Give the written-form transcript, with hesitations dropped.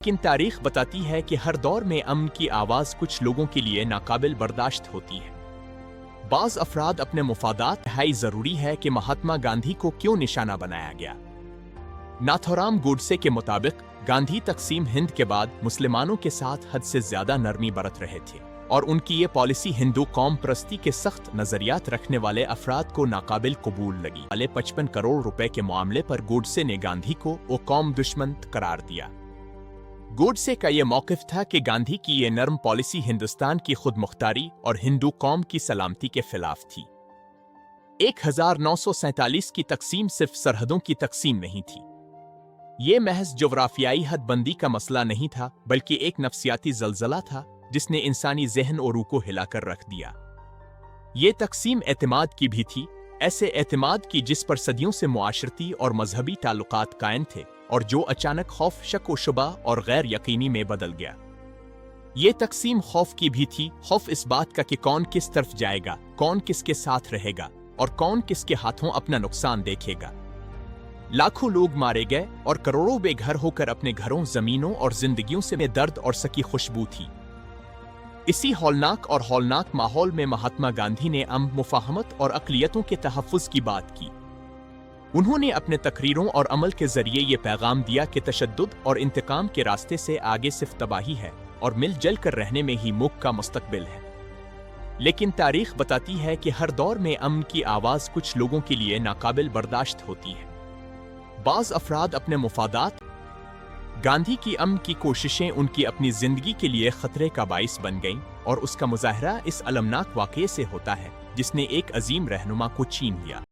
लेकिन तारीख बताती है कि हर दौर में अमन की आवाज़ कुछ लोगों के लिए नाकाबिल बर्दाश्त होती है। बाज़ अफराद अपने मुफादात है ज़रूरी है कि महात्मा गांधी को क्यों निशाना बनाया गया। नाथोराम गोडसे के मुताबिक गांधी तकसीम हिंद के बाद मुसलमानों के साथ हद से ज्यादा नरमी बरत रहे थे और उनकी ये पॉलिसी हिंदू कौम परस्ती के सख्त नजरियात रखने वाले अफराद को नाकाबिल कबूल लगी। 55 करोड़ रुपए के मामले पर गोडसे ने गांधी को वो कौम दुश्मन करार दिया। गोडसे का ये मौक़िफ़ था कि गांधी की ये नरम पॉलिसी हिंदुस्तान की खुद मुख्तारी और हिंदू कौम की सलामती के खिलाफ थी। 1947 की तकसीम सिर्फ सरहदों की तकसीम नहीं थी। ये महज जोग्राफियाई हदबंदी का मसला नहीं था, बल्कि एक नफ्सियाती ज़लज़ला था जिसने इंसानी ज़हन और रूह को हिलाकर रख दिया। ये तकसीम एतमाद की भी थी, ऐसे एतमाद की जिस पर सदियों से मुआशरती और मजहबी ताल्लुकात कायम थे और जो अचानक खौफ, शक व शुबा और गैर यकीनी में बदल गया। ये तकसीम खौफ की भी थी, खौफ इस बात का कि कौन किस तरफ जाएगा, कौन किसके साथ रहेगा और कौन किसके हाथों अपना नुकसान देखेगा। लाखों लोग मारे गए और करोड़ों बेघर होकर अपने घरों, जमीनों और जिंदगियों से दर्द और सकी खुशबू थी। इसी हौलनाक और हौलनाक माहौल में महात्मा गांधी ने मुफाहमत और अक़लियतों के तहफ़्फ़ुज़ की बात की। उन्होंने अपने तकरीरों और अमल के जरिए ये पैगाम दिया कि तशद्दुद और इंतकाम के रास्ते से आगे सिर्फ तबाही है और मिल जल कर रहने में ही मुल्क का मुस्तकबिल है। लेकिन तारीख बताती है कि हर दौर में अमन की आवाज़ कुछ लोगों के लिए नाकाबिल बर्दाश्त होती है। बाज़ अफराद अपने मुफादात, गांधी की अमन की कोशिशें उनकी अपनी जिंदगी के लिए खतरे का बाइस बन गईं और उसका मुजाहरा इस अलमनाक वाक़ये से होता है जिसने एक अजीम रहनुमा को छीन लिया।